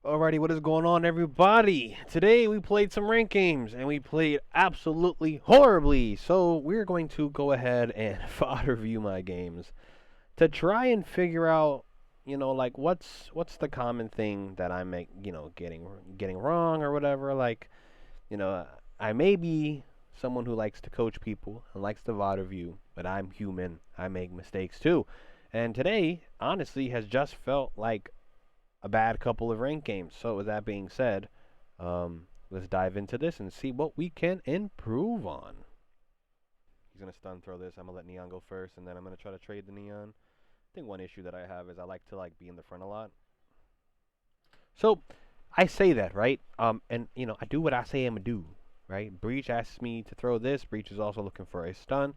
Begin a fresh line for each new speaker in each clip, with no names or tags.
Alrighty, what is going on, everybody? Today we played some ranked games and we played absolutely horribly. So we're going to go ahead and fodder review my games to try and figure out, like what's the common thing that I make, getting wrong or whatever. You know, I may be someone who likes to coach people and likes to VOD review, but I'm human. I make mistakes too. And today, honestly, has just felt like a bad couple of ranked games. So with that being said, let's dive into this and see what we can improve on. He's gonna stun throw this. I'm gonna let Neon go first, and then I'm gonna try to trade the Neon. I think one issue that I have is I like to be in the front a lot. So I say that, right? And I do what I say I'm gonna do, right? Breach asks me to throw this. Breach is also looking for a stun,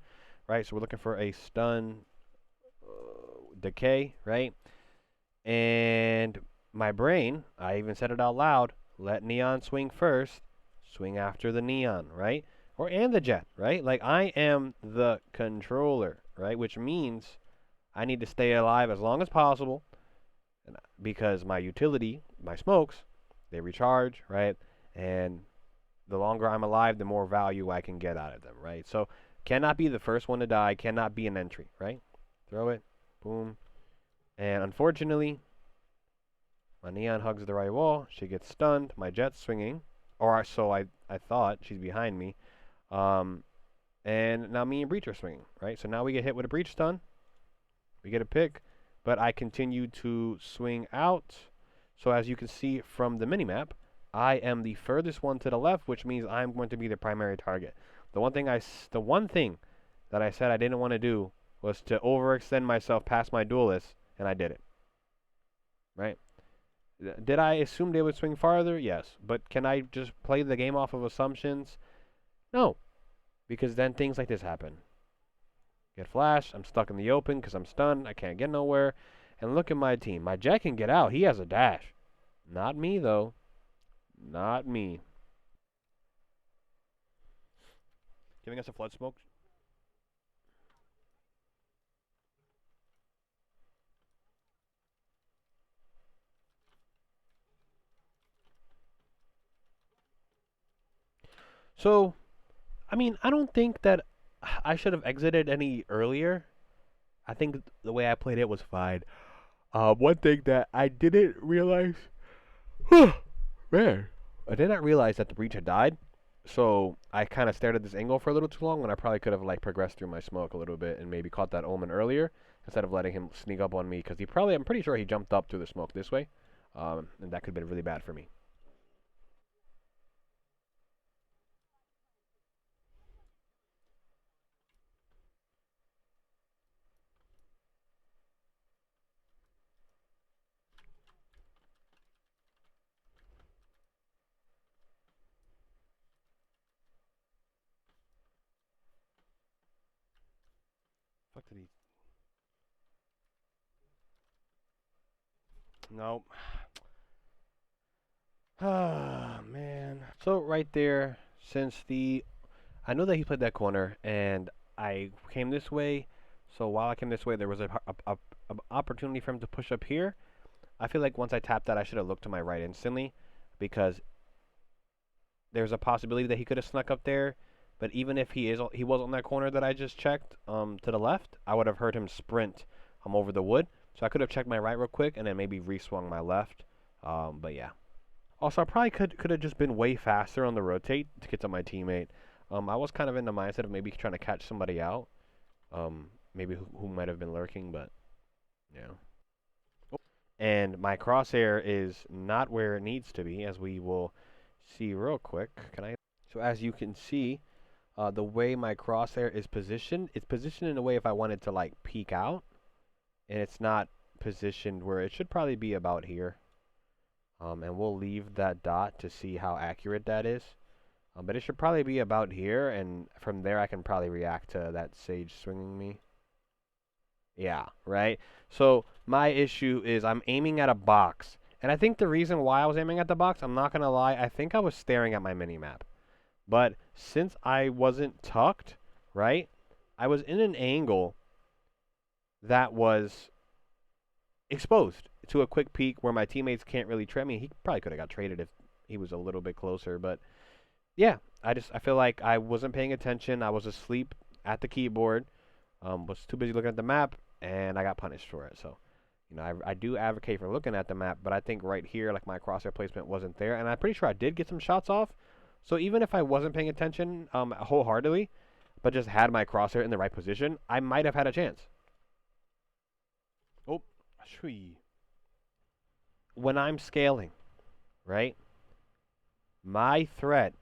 right? So we're looking for a stun decay, right? And my brain, I even said it out loud, let Neon swing first, swing after the Neon, right? And the Jet, right? Like, I am the controller, right? Which means I need to stay alive as long as possible because my utility, my smokes, they recharge, right? And the longer I'm alive, the more value I can get out of them, right? So, cannot be the first one to die, cannot be an entry, right? Throw it, boom. And unfortunately, my Neon hugs the right wall. She gets stunned. My Jet's swinging. Or so I thought. She's behind me. And now me and Breach are swinging, right? So now we get hit with a Breach stun. We get a pick. But I continue to swing out. So as you can see from the minimap, I am the furthest one to the left, which means I'm going to be the primary target. The one thing that I said I didn't want to do was to overextend myself past my duelist, and I did it. Right? Did I assume they would swing farther? Yes. But can I just play the game off of assumptions? No. Because then things like this happen. Get flashed. I'm stuck in the open because I'm stunned. I can't get nowhere. And look at my team. My Jet can get out. He has a dash. Not me, though. Not me. Giving us a flood smoke. So, I mean, I don't think that I should have exited any earlier. I think the way I played it was fine. One thing that I didn't realize, man, I did not realize that the breach had died. So I kind of stared at this angle for a little too long when I probably could have progressed through my smoke a little bit and maybe caught that omen earlier instead of letting him sneak up on me because I'm pretty sure he jumped up through the smoke this way, and that could have been really bad for me. Fuck did he? Nope. Ah, man. So right there, I know that he played that corner, and I came this way. So while I came this way, there was a opportunity for him to push up here. I feel like once I tapped that, I should have looked to my right instantly, because there's a possibility that he could have snuck up there. But even if he was on that corner that I just checked, to the left, I would have heard him sprint, over the wood. So I could have checked my right real quick and then maybe re-swung my left. But yeah. Also, I probably could have just been way faster on the rotate to get to my teammate. I was kind of in the mindset of maybe trying to catch somebody out. Maybe who might have been lurking, but yeah. And my crosshair is not where it needs to be, as we will see real quick. So as you can see, the way my crosshair is positioned, it's positioned in a way if I wanted to peek out, and it's not positioned where it should probably be about here. And we'll leave that dot to see how accurate that is. But it should probably be about here, and from there I can probably react to that Sage swinging me. Yeah, right? So my issue is I'm aiming at a box. And I think the reason why I was aiming at the box, I'm not going to lie, I think I was staring at my minimap. But since I wasn't tucked, right, I was in an angle that was exposed. to a quick peek where my teammates can't really trade me. He probably could have got traded if he was a little bit closer, but yeah, I feel like I wasn't paying attention. I was asleep at the keyboard, was too busy looking at the map, and I got punished for it. So, I do advocate for looking at the map, but I think right here, like my crosshair placement wasn't there, and I'm pretty sure I did get some shots off. So even if I wasn't paying attention wholeheartedly, but just had my crosshair in the right position, I might have had a chance. Oh, shui. When I'm scaling, right? My threat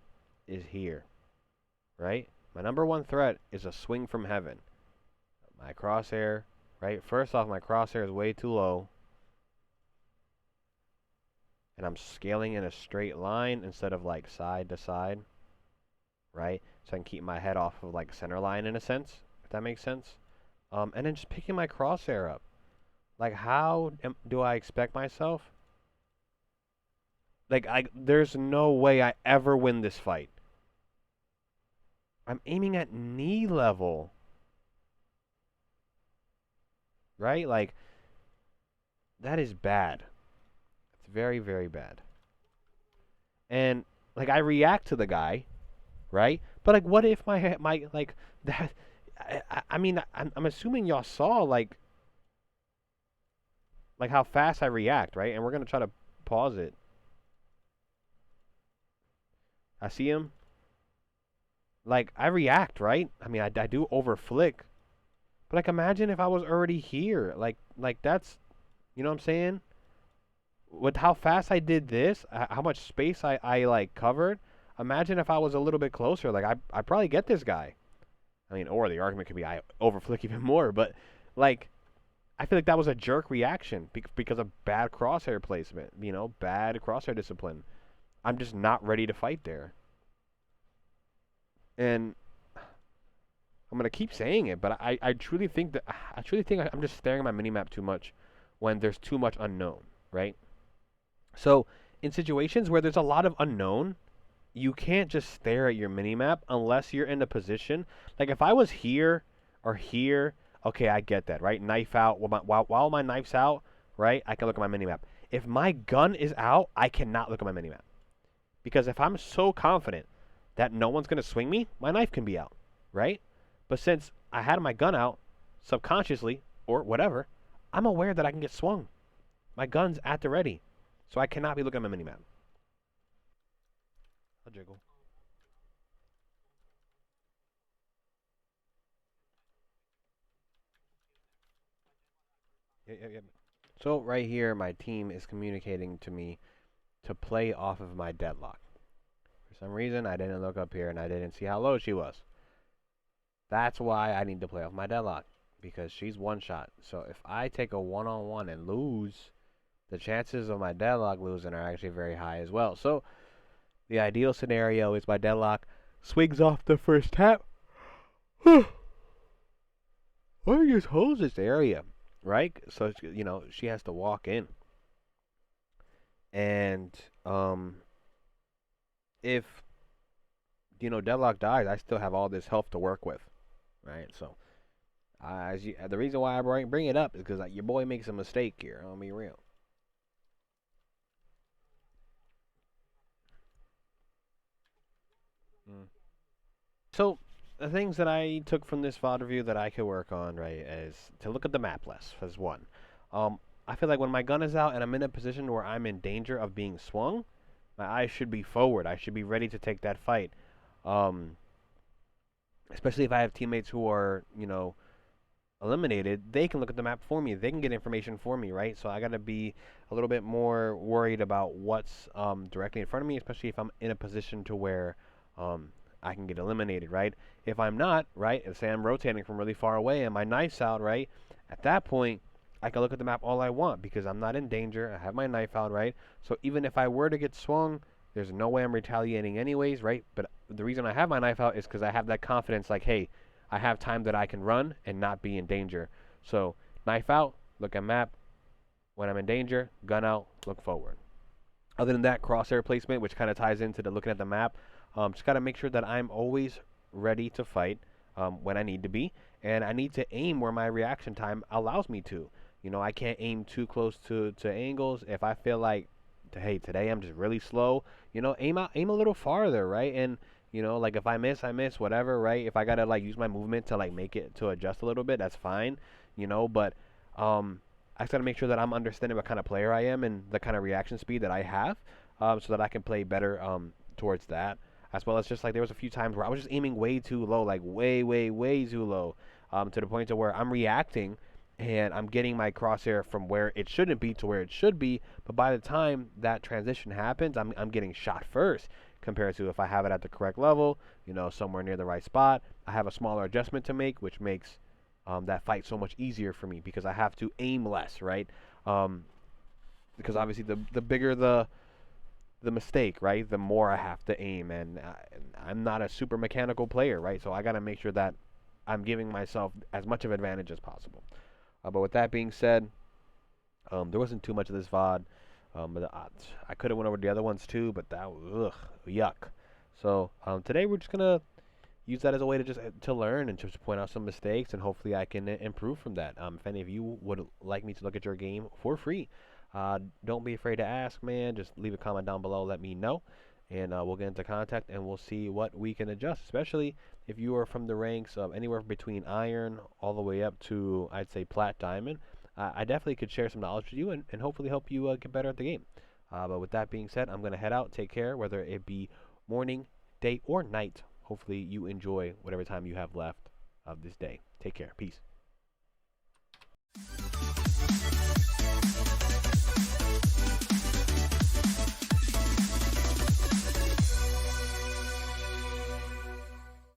is here, right? My number one threat is a swing from heaven. My crosshair, right? First off, my crosshair is way too low. And I'm scaling in a straight line instead of like side to side, right? So I can keep my head off of like center line in a sense, if that makes sense. And then just picking my crosshair up. Like, how do I expect myself? Like, there's no way I ever win this fight. I'm aiming at knee level. Right? Like, that is bad. It's very, very bad. And, like, I react to the guy, right? But, like, what if my like, that... I mean, I'm assuming y'all saw, like, how fast I react, right? And we're going to try to pause it. I see him. Like, I react, right? I mean, I do over flick. But, like, imagine if I was already here. Like that's, you know what I'm saying? With how fast I did this, how much space I like, covered. Imagine if I was a little bit closer. Like, I probably get this guy. I mean, or the argument could be I over flick even more. But, like, I feel like that was a jerk reaction because of bad crosshair placement. Bad crosshair discipline. I'm just not ready to fight there. And I'm gonna keep saying it, but I truly think I'm just staring at my minimap too much when there's too much unknown, right? So in situations where there's a lot of unknown, you can't just stare at your minimap unless you're in a position. Like if I was here or here, okay, I get that, right? Knife out while my knife's out, right? I can look at my minimap. If my gun is out, I cannot look at my minimap. Because if I'm so confident that no one's gonna swing me, my knife can be out, right? But since I had my gun out, subconsciously, or whatever, I'm aware that I can get swung. My gun's at the ready. So I cannot be looking at my minimap. I'll jiggle. Yeah. So right here, my team is communicating to me to play off of my deadlock. For some reason, I didn't look up here and I didn't see how low she was. That's why I need to play off my deadlock, because she's one shot. So if I take a one-on-one and lose, the chances of my deadlock losing are actually very high as well. So the ideal scenario is my deadlock swings off the first tap. Or just holds this area, right? So, she has to walk in. And if, deadlock dies, I still have all this health to work with. Right, so the reason why I bring it up is because your boy makes a mistake here. I'll be real. So the things that I took from this VOD review that I could work on, right, is to look at the map less. As one, I feel like when my gun is out and I'm in a position where I'm in danger of being swung, my eyes should be forward. I should be ready to take that fight. Especially if I have teammates who are, eliminated, they can look at the map for me. They can get information for me, right? So I got to be a little bit more worried about what's directly in front of me, especially if I'm in a position to where I can get eliminated, right? If I'm not, right, if say I'm rotating from really far away and my knife's out, right, at that point, I can look at the map all I want because I'm not in danger. I have my knife out, right? So even if I were to get swung, there's no way I'm retaliating anyways, right? But the reason I have my knife out is because I have that confidence, like, hey, I have time that I can run and not be in danger. So knife out, look at map. When I'm in danger, gun out, look forward. Other than that, crosshair placement, which kind of ties into the looking at the map, just got to make sure that I'm always ready to fight when I need to be. And I need to aim where my reaction time allows me to. I can't aim too close to angles. If I feel like, hey, today I'm just really slow, aim a little farther, right? And like if I miss, I miss, whatever, right? If I gotta like use my movement to like make it to adjust a little bit, that's fine, But I just gotta make sure that I'm understanding what kind of player I am and the kind of reaction speed that I have, so that I can play better towards that. As well as just like there was a few times where I was just aiming way too low, like way, way, way too low, to the point to where I'm reacting and I'm getting my crosshair from where it shouldn't be to where it should be. But by the time that transition happens, I'm getting shot first compared to if I have it at the correct level, somewhere near the right spot. I have a smaller adjustment to make, which makes that fight so much easier for me because I have to aim less, right? Um, because obviously the bigger the mistake, right, the more I have to aim, and I'm not a super mechanical player, right? So I got to make sure that I'm giving myself as much of an advantage as possible. But with that being said, there wasn't too much of this VOD. But I could have went over the other ones too, but that was yuck. So today we're just gonna use that as a way to just to learn and just point out some mistakes, and hopefully I can improve from that. If any of you would like me to look at your game for free, don't be afraid to ask, man. Just leave a comment down below, let me know, and we'll get into contact and we'll see what we can adjust. Especially if you are from the ranks of anywhere between iron all the way up to, I'd say, plat diamond. I definitely could share some knowledge with you and hopefully help you get better at the game. But with that being said, I'm gonna head out. Take care, whether it be morning, day, or night. Hopefully you enjoy whatever time you have left of this day. Take care. Peace.